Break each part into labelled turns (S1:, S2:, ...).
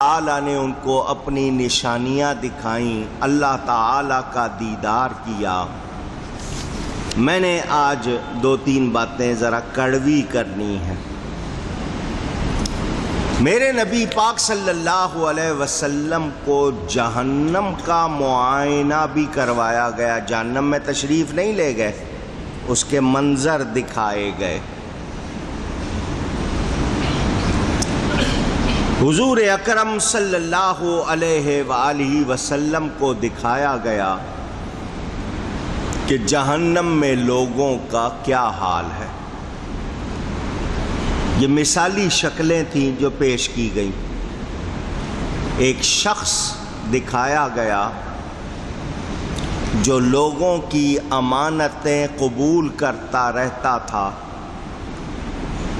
S1: تعالیٰ نے ان کو اپنی نشانیاں دکھائیں، اللہ تعالیٰ کا دیدار کیا۔ میں نے آج دو تین باتیں ذرا کڑوی کرنی ہیں۔ میرے نبی پاک صلی اللہ علیہ وسلم کو جہنم کا معائنہ بھی کروایا گیا۔ جہنم میں تشریف نہیں لے گئے، اس کے منظر دکھائے گئے۔ حضور اکرم صلی اللہ علیہ وآلہ وسلم کو دکھایا گیا کہ جہنم میں لوگوں کا کیا حال ہے۔ یہ مثالی شکلیں تھیں جو پیش کی گئیں۔ ایک شخص دکھایا گیا جو لوگوں کی امانتیں قبول کرتا رہتا تھا،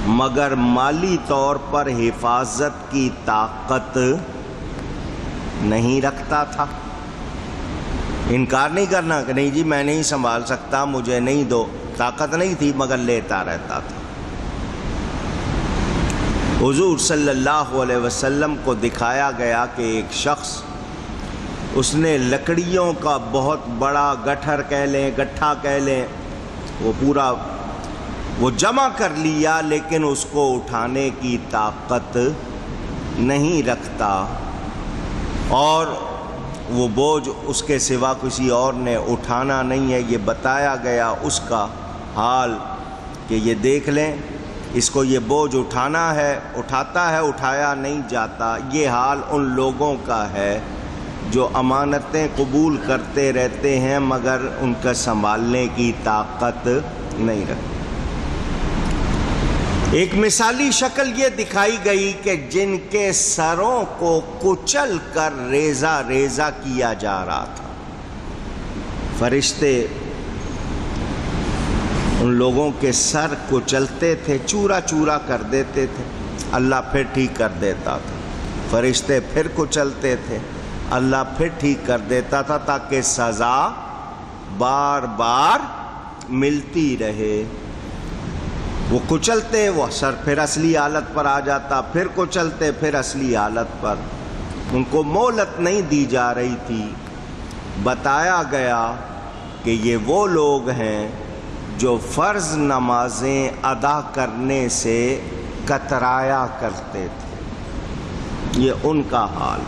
S1: مگر مالی طور پر حفاظت کی طاقت نہیں رکھتا تھا۔ انکار نہیں کرنا کہ نہیں جی میں نہیں سنبھال سکتا، مجھے نہیں دو، طاقت نہیں تھی مگر لیتا رہتا تھا۔ حضور صلی اللہ علیہ وسلم کو دکھایا گیا کہ ایک شخص، اس نے لکڑیوں کا بہت بڑا گٹھر کہہ لیں، گٹھا کہہ لیں، وہ جمع کر لیا، لیکن اس کو اٹھانے کی طاقت نہیں رکھتا، اور وہ بوجھ اس کے سوا کسی اور نے اٹھانا نہیں ہے۔ یہ بتایا گیا اس کا حال کہ یہ دیکھ لیں، اس کو یہ بوجھ اٹھانا ہے، اٹھاتا ہے، اٹھایا نہیں جاتا۔ یہ حال ان لوگوں کا ہے جو امانتیں قبول کرتے رہتے ہیں مگر ان کا سنبھالنے کی طاقت نہیں رکھتے۔ ایک مثالی شکل یہ دکھائی گئی کہ جن کے سروں کو کچل کر ریزہ ریزہ کیا جا رہا تھا۔ فرشتے ان لوگوں کے سر کچلتے تھے، چورا چورا کر دیتے تھے، اللہ پھر ٹھیک کر دیتا تھا۔ فرشتے پھر کچلتے تھے، اللہ پھر ٹھیک کر دیتا تھا، تاکہ سزا بار بار ملتی رہے۔ وہ کچلتے، وہ سر پھر اصلی حالت پر آ جاتا، پھر کچلتے، پھر اصلی حالت پر۔ ان کو مہلت نہیں دی جا رہی تھی۔ بتایا گیا کہ یہ وہ لوگ ہیں جو فرض نمازیں ادا کرنے سے کترایا کرتے تھے۔ یہ ان کا حال۔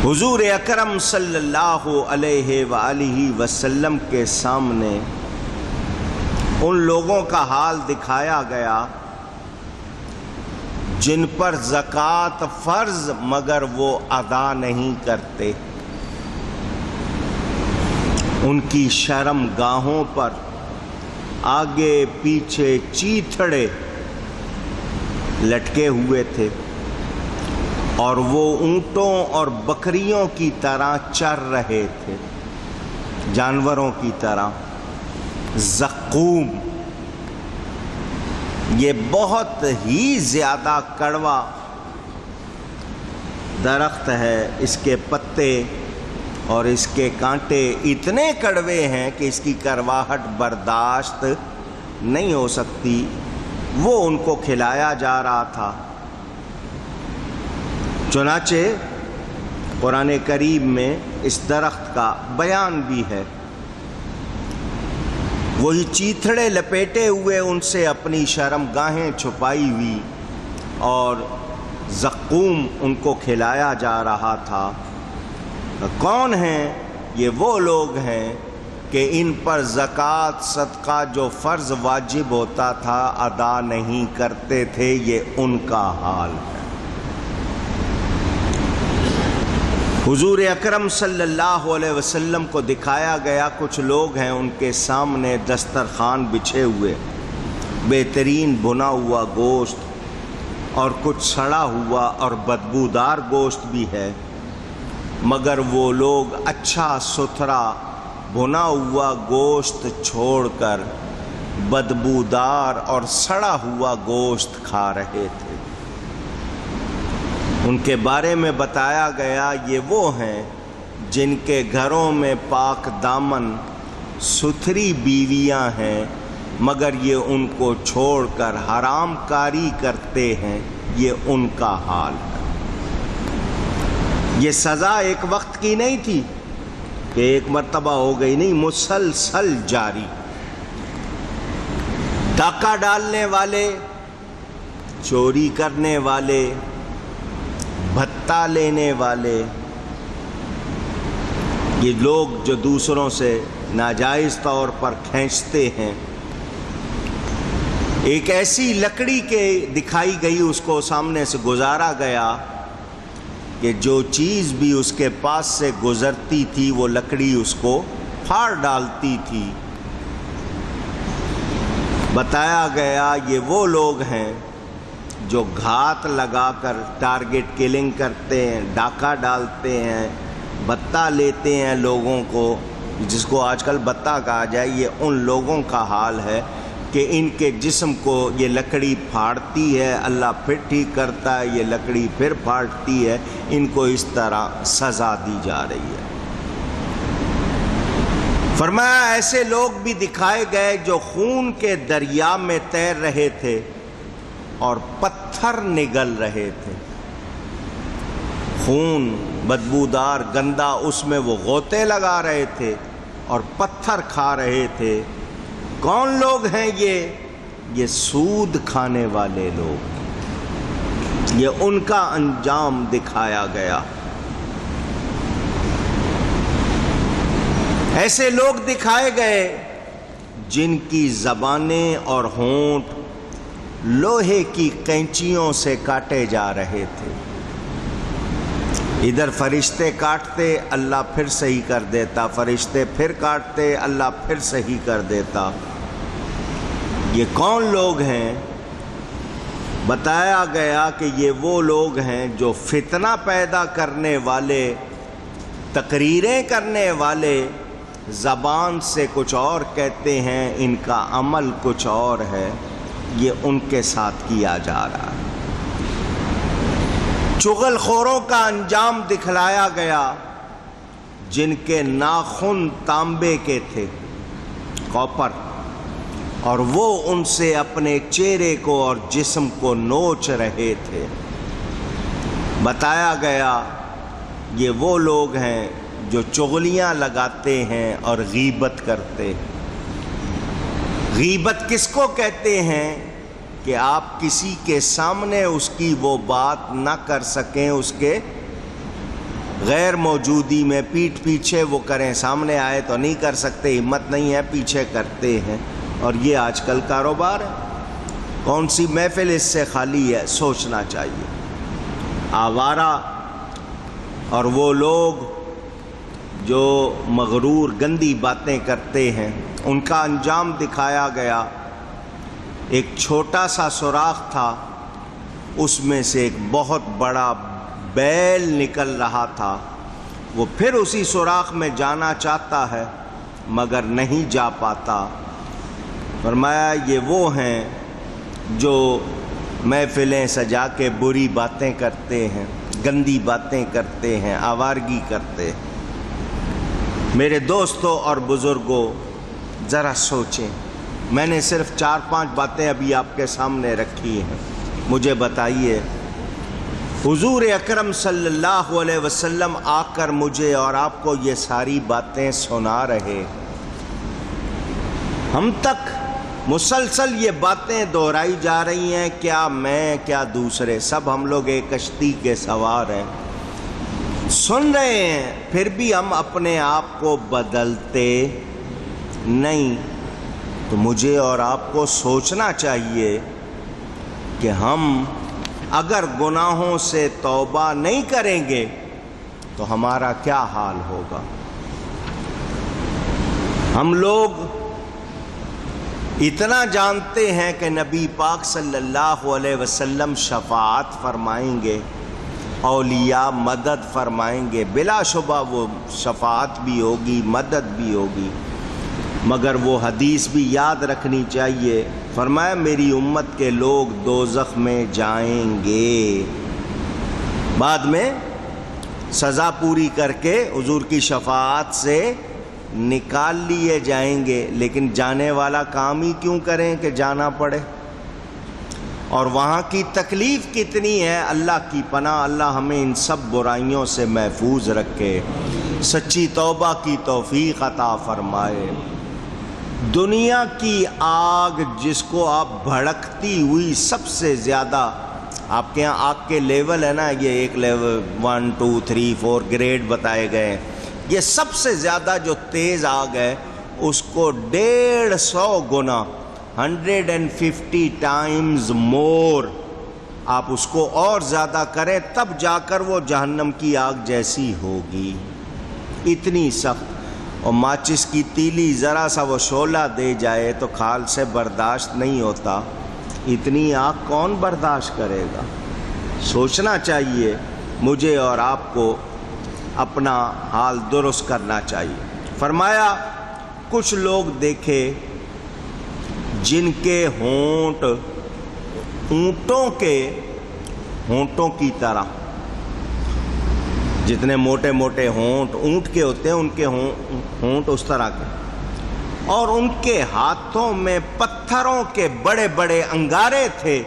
S1: حضور اکرم صلی اللہ علیہ وآلہ وسلم کے سامنے ان لوگوں کا حال دکھایا گیا جن پر زکوٰۃ فرض مگر وہ ادا نہیں کرتے۔ ان کی شرم گاہوں پر آگے پیچھے چیتھڑے لٹکے ہوئے تھے، اور وہ اونٹوں اور بکریوں کی طرح چر رہے تھے، جانوروں کی طرح۔ زقوم، یہ بہت ہی زیادہ کڑوا درخت ہے۔ اس کے پتے اور اس کے کانٹے اتنے کڑوے ہیں کہ اس کی کرواہٹ برداشت نہیں ہو سکتی۔ وہ ان کو کھلایا جا رہا تھا۔ چنانچہ قرآن کریم میں اس درخت کا بیان بھی ہے۔ وہی چیتھڑے لپیٹے ہوئے، ان سے اپنی شرم گاہیں چھپائی ہوئی، اور زقوم ان کو کھلایا جا رہا تھا۔ کون ہیں یہ؟ وہ لوگ ہیں کہ ان پر زکوٰۃ صدقہ جو فرض واجب ہوتا تھا ادا نہیں کرتے تھے۔ یہ ان کا حال ہے۔ حضور اکرم صلی اللہ علیہ وسلم کو دکھایا گیا کچھ لوگ ہیں، ان کے سامنے دسترخوان بچھے ہوئے، بہترین بھنا ہوا گوشت اور کچھ سڑا ہوا اور بدبودار گوشت بھی ہے، مگر وہ لوگ اچھا ستھرا بھنا ہوا گوشت چھوڑ کر بدبودار اور سڑا ہوا گوشت کھا رہے تھے۔ ان کے بارے میں بتایا گیا یہ وہ ہیں جن کے گھروں میں پاک دامن ستھری بیویاں ہیں، مگر یہ ان کو چھوڑ کر حرام کاری کرتے ہیں، یہ ان کا حال ہے۔ یہ سزا ایک وقت کی نہیں تھی کہ ایک مرتبہ ہو گئی، نہیں، مسلسل جاری۔ ڈاکہ ڈالنے والے، چوری کرنے والے، بھتہ لینے والے، یہ لوگ جو دوسروں سے ناجائز طور پر کھینچتے ہیں، ایک ایسی لکڑی کے دکھائی گئی، اس کو سامنے سے گزارا گیا کہ جو چیز بھی اس کے پاس سے گزرتی تھی وہ لکڑی اس کو پھاڑ ڈالتی تھی۔ بتایا گیا یہ وہ لوگ ہیں جو گھات لگا کر ٹارگٹ کلنگ کرتے ہیں، ڈاکہ ڈالتے ہیں، بتہ لیتے ہیں لوگوں کو، جس کو آج کل بتہ کہا جائے۔ یہ ان لوگوں کا حال ہے کہ ان کے جسم کو یہ لکڑی پھاڑتی ہے، اللہ پھر ٹھیک کرتا ہے، یہ لکڑی پھر پھاڑتی ہے، ان کو اس طرح سزا دی جا رہی ہے۔ فرمایا ایسے لوگ بھی دکھائے گئے جو خون کے دریا میں تیر رہے تھے اور پتھر نگل رہے تھے۔ خون بدبودار گندا، اس میں وہ غوطے لگا رہے تھے اور پتھر کھا رہے تھے۔ کون لوگ ہیں یہ سود کھانے والے لوگ، یہ ان کا انجام دکھایا گیا۔ ایسے لوگ دکھائے گئے جن کی زبانیں اور ہونٹ لوہے کی قینچیوں سے کاٹے جا رہے تھے۔ ادھر فرشتے کاٹتے، اللہ پھر صحیح کر دیتا، فرشتے پھر کاٹتے، اللہ پھر صحیح کر دیتا۔ یہ کون لوگ ہیں؟ بتایا گیا کہ یہ وہ لوگ ہیں جو فتنہ پیدا کرنے والے، تقریریں کرنے والے، زبان سے کچھ اور کہتے ہیں، ان کا عمل کچھ اور ہے۔ یہ ان کے ساتھ کیا جا رہا ہے۔ چغل خوروں کا انجام دکھلایا گیا جن کے ناخن تانبے کے تھے، کاپر، اور وہ ان سے اپنے چہرے کو اور جسم کو نوچ رہے تھے۔ بتایا گیا یہ وہ لوگ ہیں جو چغلیاں لگاتے ہیں اور غیبت کرتے ہیں۔ غیبت کس کو کہتے ہیں؟ کہ آپ کسی کے سامنے اس کی وہ بات نہ کر سکیں، اس کے غیر موجودی میں پیٹھ پیچھے وہ کریں، سامنے آئے تو نہیں کر سکتے، ہمت نہیں ہے، پیچھے کرتے ہیں۔ اور یہ آج کل کاروبار ہے۔ کون سی محفل اس سے خالی ہے؟ سوچنا چاہیے۔ آوارہ اور وہ لوگ جو مغرور گندی باتیں کرتے ہیں، ان کا انجام دکھایا گیا۔ ایک چھوٹا سا سوراخ تھا، اس میں سے ایک بہت بڑا بیل نکل رہا تھا، وہ پھر اسی سوراخ میں جانا چاہتا ہے مگر نہیں جا پاتا۔ فرمایا یہ وہ ہیں جو محفلیں سجا کے بری باتیں کرتے ہیں، گندی باتیں کرتے ہیں، آوارگی کرتے ہیں۔ میرے دوستوں اور بزرگوں، ذرا سوچیں۔ میں نے صرف 4-5 باتیں ابھی آپ کے سامنے رکھی ہیں۔ مجھے بتائیے، حضور اکرم صلی اللہ علیہ وسلم آ کر مجھے اور آپ کو یہ ساری باتیں سنا رہے، ہم تک مسلسل یہ باتیں دہرائی جا رہی ہیں، کیا میں، کیا دوسرے، سب ہم لوگ ایک کشتی کے سوار ہیں، سن رہے ہیں، پھر بھی ہم اپنے آپ کو بدلتے نہیں۔ تو مجھے اور آپ کو سوچنا چاہیے کہ ہم اگر گناہوں سے توبہ نہیں کریں گے تو ہمارا کیا حال ہوگا۔ ہم لوگ اتنا جانتے ہیں کہ نبی پاک صلی اللہ علیہ وسلم شفاعت فرمائیں گے، اولیاء مدد فرمائیں گے، بلا شبہ وہ شفاعت بھی ہوگی، مدد بھی ہوگی، مگر وہ حدیث بھی یاد رکھنی چاہیے۔ فرمایا میری امت کے لوگ دوزخ میں جائیں گے، بعد میں سزا پوری کر کے حضور کی شفاعت سے نکال لیے جائیں گے، لیکن جانے والا کام ہی کیوں کریں کہ جانا پڑے۔ اور وہاں کی تکلیف کتنی ہے، اللہ کی پناہ، اللہ ہمیں ان سب برائیوں سے محفوظ رکھے، سچی توبہ کی توفیق عطا فرمائے۔ دنیا کی آگ جس کو آپ بھڑکتی ہوئی سب سے زیادہ، آپ کے یہاں آگ کے لیول ہے نا، یہ ایک لیول 1 2 3 4 گریڈ بتائے گئے ہیں، یہ سب سے زیادہ جو تیز آگ ہے اس کو 150 گنا 150 ٹائمز مور آپ اس کو اور زیادہ کریں، تب جا کر وہ جہنم کی آگ جیسی ہوگی، اتنی سخت۔ اور ماچس کی تیلی ذرا سا وہ شعلہ دے جائے تو کھال سے برداشت نہیں ہوتا، اتنی آگ کون برداشت کرے گا؟ سوچنا چاہیے مجھے اور آپ کو، اپنا حال درست کرنا چاہیے۔ فرمایا کچھ لوگ دیکھے جن کے ہونٹ اونٹوں کے ہونٹوں کی طرح، جتنے موٹے موٹے ہونٹ اونٹ کے ہوتے ہیں ان کے ہونٹ اس طرح کے، اور ان کے ہاتھوں میں پتھروں کے بڑے بڑے انگارے تھے،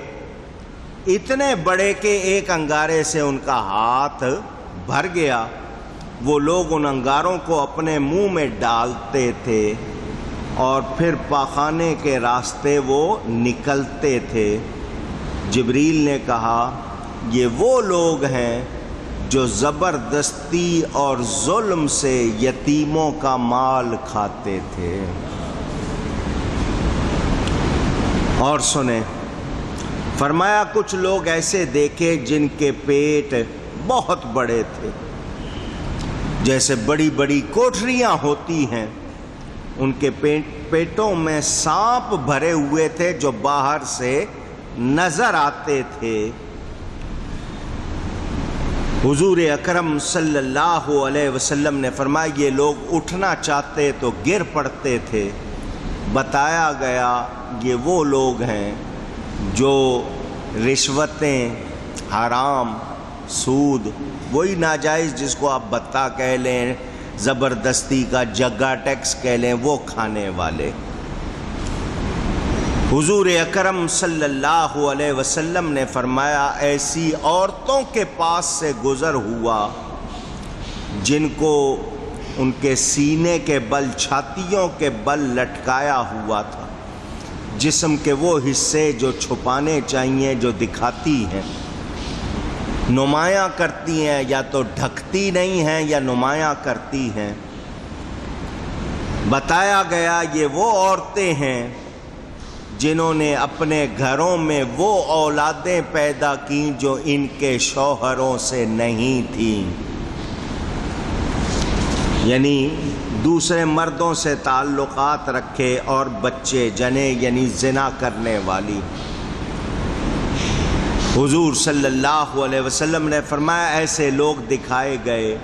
S1: اتنے بڑے کہ ایک انگارے سے ان کا ہاتھ بھر گیا۔ وہ لوگ ان انگاروں کو اپنے منہ میں ڈالتے تھے اور پھر پاخانے کے راستے وہ نکلتے تھے۔ جبریل نے کہا یہ وہ لوگ ہیں جو زبردستی اور ظلم سے یتیموں کا مال کھاتے تھے۔ اور سنیں، فرمایا کچھ لوگ ایسے دیکھے جن کے پیٹ بہت بڑے تھے، جیسے بڑی بڑی کوٹھریاں ہوتی ہیں، ان کے پیٹوں میں سانپ بھرے ہوئے تھے جو باہر سے نظر آتے تھے۔ حضور اکرم صلی اللہ علیہ وسلم نے فرمایا یہ لوگ اٹھنا چاہتے تو گر پڑتے تھے۔ بتایا گیا یہ وہ لوگ ہیں جو رشوتیں، حرام، سود، وہی ناجائز جس کو آپ بتہ کہہ لیں، زبردستی کا جگہ ٹیکس کہہ لیں، وہ کھانے والے۔ حضور اکرم صلی اللہ علیہ وسلم نے فرمایا ایسی عورتوں کے پاس سے گزر ہوا جن کو ان کے سینے کے بل، چھاتیوں کے بل لٹکایا ہوا تھا، جسم کے وہ حصے جو چھپانے چاہیے جو دکھاتی ہیں، نمایاں کرتی ہیں، یا تو ڈھکتی نہیں ہیں یا نمایاں کرتی ہیں۔ بتایا گیا یہ وہ عورتیں ہیں جنہوں نے اپنے گھروں میں وہ اولادیں پیدا کیں جو ان کے شوہروں سے نہیں تھیں، یعنی دوسرے مردوں سے تعلقات رکھے اور بچے جنے، یعنی زنا کرنے والی۔ حضور صلی اللہ علیہ وسلم نے فرمایا ایسے لوگ دکھائے گئے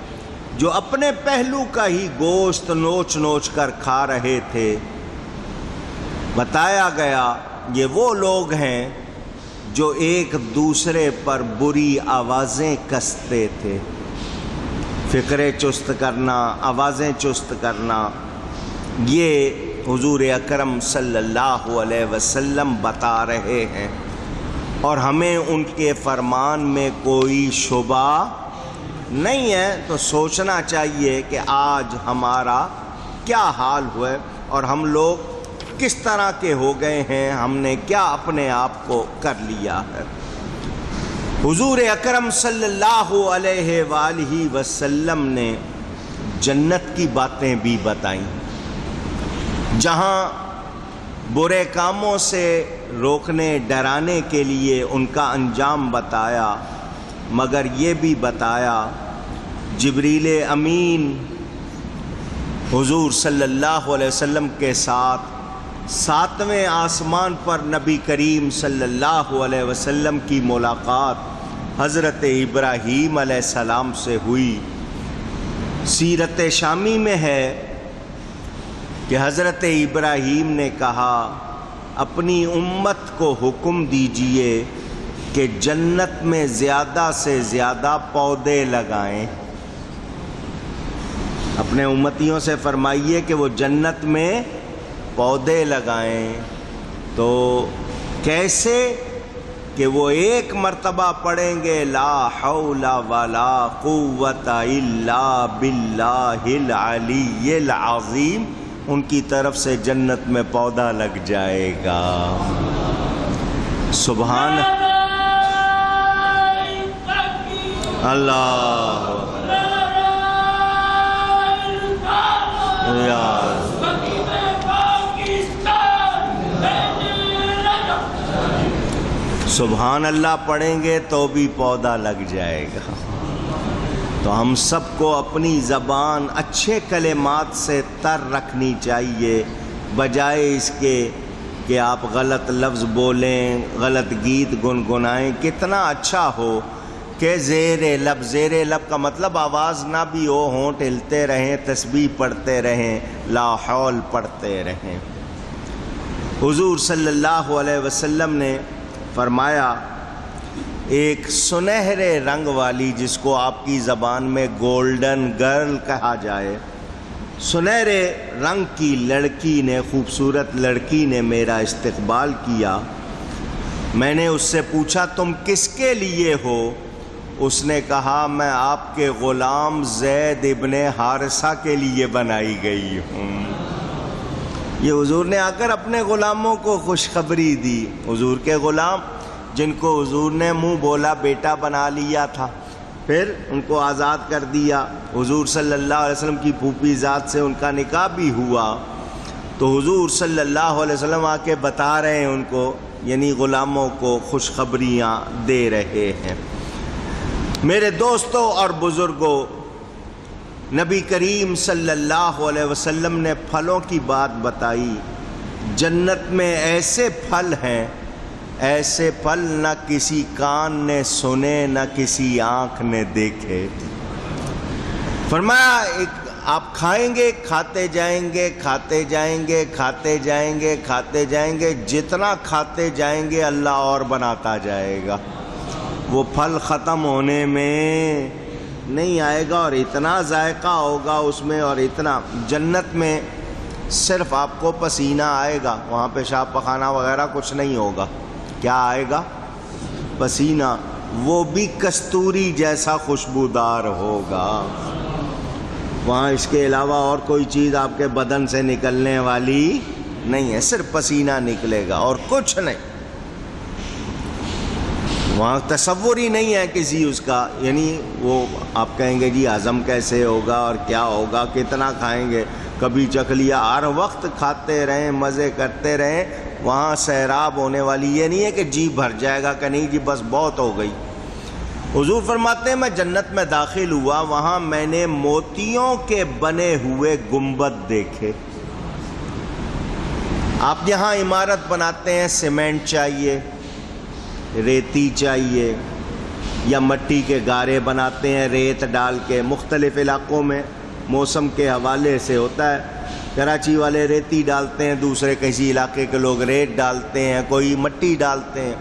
S1: جو اپنے پہلو کا ہی گوشت نوچ نوچ کر کھا رہے تھے۔ بتایا گیا یہ وہ لوگ ہیں جو ایک دوسرے پر بری آوازیں کستے تھے، فکرے چست کرنا، آوازیں چست کرنا، یہ حضور اکرم صلی اللہ علیہ وسلم بتا رہے ہیں، اور ہمیں ان کے فرمان میں کوئی شبہ نہیں ہے۔ تو سوچنا چاہیے کہ آج ہمارا کیا حال ہوا ہے اور ہم لوگ کس طرح کے ہو گئے ہیں، ہم نے کیا اپنے آپ کو کر لیا ہے۔ حضور اکرم صلی اللہ علیہ وآلہ وسلم نے جنت کی باتیں بھی بتائیں، جہاں برے کاموں سے روکنے، ڈرانے کے لیے ان کا انجام بتایا، مگر یہ بھی بتایا جبریل امین حضور صلی اللہ علیہ وسلم کے ساتھ 7ویں آسمان پر نبی کریم صلی اللہ علیہ وسلم کی ملاقات حضرت ابراہیم علیہ السلام سے ہوئی۔ سیرت شامی میں ہے کہ حضرت ابراہیم نے کہا اپنی امت کو حکم دیجئے کہ جنت میں زیادہ سے زیادہ پودے لگائیں، اپنے امتیوں سے فرمائیے کہ وہ جنت میں پودے لگائیں۔ تو کیسے؟ کہ وہ ایک مرتبہ پڑھیں گے لا حول ولا قوت الا باللہ العلی العظیم، ان کی طرف سے جنت میں پودا لگ جائے گا۔ سبحان اللہ سبحان اللہ پڑھیں گے تو بھی پودا لگ جائے گا۔ تو ہم سب کو اپنی زبان اچھے کلمات سے تر رکھنی چاہیے، بجائے اس کے کہ آپ غلط لفظ بولیں، غلط گیت گنگنائیں۔ کتنا اچھا ہو کہ زیر لب کا مطلب آواز نہ بھی ہو، ہونٹ ہلتے رہیں، تسبیح پڑھتے رہیں، لا حول پڑھتے رہیں۔ حضور صلی اللہ علیہ وسلم نے فرمایا ایک سنہرے رنگ والی، جس کو آپ کی زبان میں گولڈن گرل کہا جائے، سنہرے رنگ کی لڑکی نے، خوبصورت لڑکی نے میرا استقبال کیا۔ میں نے اس سے پوچھا تم کس کے لیے ہو؟ اس نے کہا میں آپ کے غلام زید ابن حارثہ کے لیے بنائی گئی ہوں۔ یہ حضور نے آ کر اپنے غلاموں کو خوشخبری دی۔ حضور کے غلام جن کو حضور نے منہ بولا بیٹا بنا لیا تھا، پھر ان کو آزاد کر دیا۔ حضور صلی اللہ علیہ وسلم کی پھوپھی ذات سے ان کا نکاح بھی ہوا، تو حضور صلی اللہ علیہ وسلم آ کے بتا رہے ہیں ان کو، یعنی غلاموں کو خوشخبریاں دے رہے ہیں۔ میرے دوستوں اور بزرگوں، نبی کریم صلی اللہ علیہ وسلم نے پھلوں کی بات بتائی۔ جنت میں ایسے پھل ہیں، ایسے پھل نہ کسی کان نے سنے، نہ کسی آنکھ نے دیکھے۔ فرمایا آپ کھائیں گے، کھاتے جائیں گے، کھاتے جائیں گے، کھاتے جائیں گے، کھاتے جائیں گے، جتنا کھاتے جائیں گے اللہ اور بناتا جائے گا۔ وہ پھل ختم ہونے میں نہیں آئے گا، اور اتنا ذائقہ ہوگا اس میں، اور اتنا۔ جنت میں صرف آپ کو پسینہ آئے گا، وہاں پیشاب پخانہ وغیرہ کچھ نہیں ہوگا۔ کیا آئے گا؟ پسینہ، وہ بھی کستوری جیسا خوشبودار ہوگا۔ وہاں اس کے علاوہ اور کوئی چیز آپ کے بدن سے نکلنے والی نہیں ہے، صرف پسینہ نکلے گا اور کچھ نہیں۔ وہاں تصور ہی نہیں ہے کسی اس کا، یعنی وہ آپ کہیں گے جی ہضم کیسے ہوگا اور کیا ہوگا، کتنا کھائیں گے، کبھی چکھ لیا، ہر وقت کھاتے رہیں، مزے کرتے رہیں۔ وہاں سیراب ہونے والی یہ نہیں ہے کہ جی بھر جائے گا کہ نہیں جی بس بہت ہو گئی۔ حضور فرماتے ہیں میں جنت میں داخل ہوا، وہاں میں نے موتیوں کے بنے ہوئے گنبد دیکھے۔ آپ یہاں عمارت بناتے ہیں، سیمنٹ چاہیے، ریتی چاہیے، یا مٹی کے گارے بناتے ہیں ریت ڈال کے۔ مختلف علاقوں میں موسم کے حوالے سے ہوتا ہے، کراچی والے ریتی ڈالتے ہیں، دوسرے کسی علاقے کے لوگ ریت ڈالتے ہیں، کوئی مٹی ڈالتے ہیں۔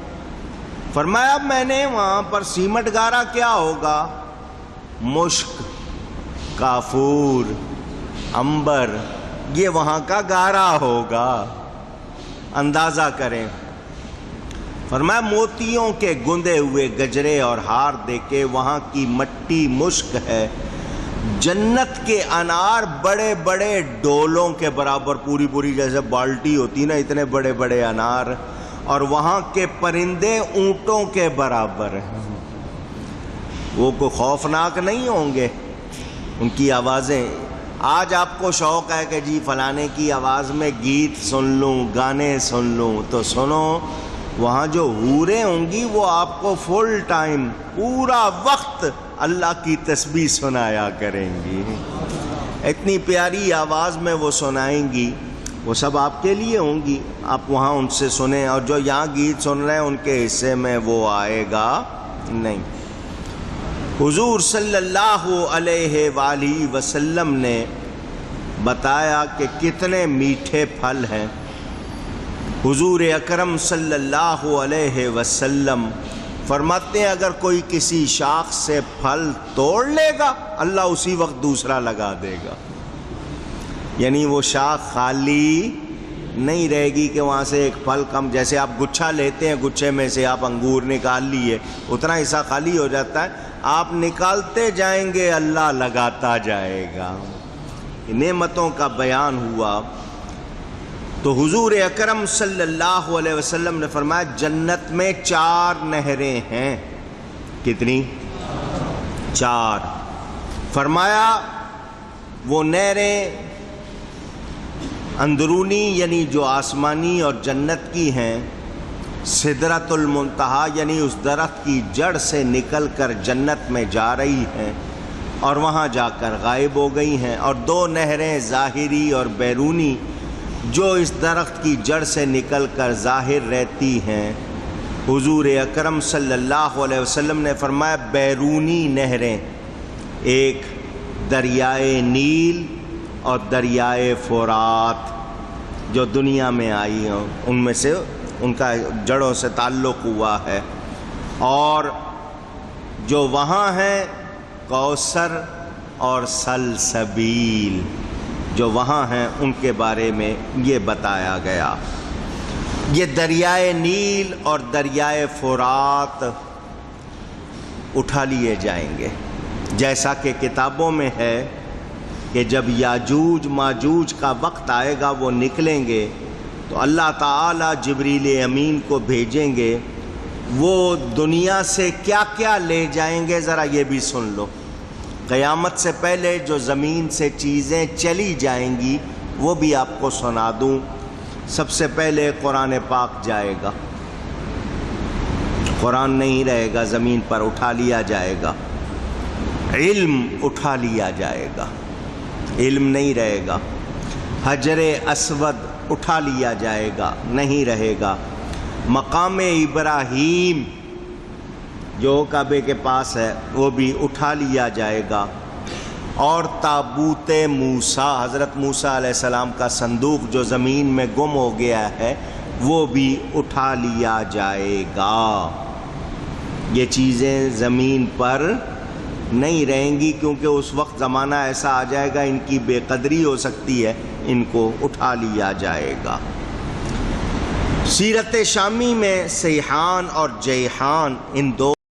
S1: فرمایا میں نے وہاں پر سیمنٹ گارا کیا ہوگا؟ مشک، کافور، عنبر، یہ وہاں کا گارا ہوگا، اندازہ کریں۔ فرمایا موتیوں کے گندے ہوئے گجرے اور ہار دیکھے، وہاں کی مٹی مشک ہے۔ جنت کے انار بڑے بڑے ڈولوں کے برابر، پوری پوری جیسے بالٹی ہوتی نا، اتنے بڑے بڑے انار، اور وہاں کے پرندے اونٹوں کے برابر ہیں۔ وہ کوئی خوفناک نہیں ہوں گے، ان کی آوازیں۔ آج آپ کو شوق ہے کہ جی فلانے کی آواز میں گیت سن لوں، گانے سن لوں، تو سنو، وہاں جو حوریں ہوں گی وہ آپ کو فل ٹائم، پورا وقت اللہ کی تسبیح سنایا کریں گی۔ اتنی پیاری آواز میں وہ سنائیں گی، وہ سب آپ کے لیے ہوں گی، آپ وہاں ان سے سنیں، اور جو یہاں گیت سن رہے ہیں ان کے حصے میں وہ آئے گا نہیں۔ حضور صلی اللہ علیہ وآلہ وسلم نے بتایا کہ کتنے میٹھے پھل ہیں۔ حضور اکرم صلی اللہ علیہ وسلم فرماتے ہیں اگر کوئی کسی شاخ سے پھل توڑ لے گا اللہ اسی وقت دوسرا لگا دے گا، یعنی وہ شاخ خالی نہیں رہے گی کہ وہاں سے ایک پھل کم، جیسے آپ گچھا لیتے ہیں، گچھے میں سے آپ انگور نکال لیے، اتنا حصہ خالی ہو جاتا ہے، آپ نکالتے جائیں گے، اللہ لگاتا جائے گا۔ نعمتوں کا بیان ہوا تو حضور اکرم صلی اللہ علیہ وسلم نے فرمایا جنت میں 4 نہریں ہیں۔ کتنی؟ 4۔ فرمایا وہ نہریں اندرونی یعنی جو آسمانی اور جنت کی ہیں، سدرۃ المنتہا یعنی اس درخت کی جڑ سے نکل کر جنت میں جا رہی ہیں اور وہاں جا کر غائب ہو گئی ہیں، اور 2 نہریں ظاہری اور بیرونی جو اس درخت کی جڑ سے نکل کر ظاہر رہتی ہیں۔ حضور اکرم صلی اللہ علیہ وسلم نے فرمایا بیرونی نہریں، ایک دریائے نیل اور دریائے فرات جو دنیا میں آئی ہیں، ان میں سے ان کا جڑوں سے تعلق ہوا ہے، اور جو وہاں ہیں کوثر اور سلسبیل جو وہاں ہیں ان کے بارے میں یہ بتایا گیا۔ یہ دریائے نیل اور دریائے فرات اٹھا لیے جائیں گے، جیسا کہ کتابوں میں ہے کہ جب یاجوج ماجوج کا وقت آئے گا وہ نکلیں گے تو اللہ تعالی جبریل امین کو بھیجیں گے، وہ دنیا سے کیا کیا لے جائیں گے ذرا یہ بھی سن لو۔ قیامت سے پہلے جو زمین سے چیزیں چلی جائیں گی وہ بھی آپ کو سنا دوں۔ سب سے پہلے قرآن پاک جائے گا، قرآن نہیں رہے گا، زمین پر اٹھا لیا جائے گا۔ علم اٹھا لیا جائے گا، علم نہیں رہے گا۔ حجر اسود اٹھا لیا جائے گا، نہیں رہے گا۔ مقام ابراہیم جو کعبے کے پاس ہے وہ بھی اٹھا لیا جائے گا، اور تابوت موسیٰ حضرت موسیٰ علیہ السلام کا صندوق جو زمین میں گم ہو گیا ہے وہ بھی اٹھا لیا جائے گا۔ یہ چیزیں زمین پر نہیں رہیں گی کیونکہ اس وقت زمانہ ایسا آ جائے گا ان کی بے قدری ہو سکتی ہے، ان کو اٹھا لیا جائے گا۔ سیرت شامی میں سیحان اور جیحان ان 2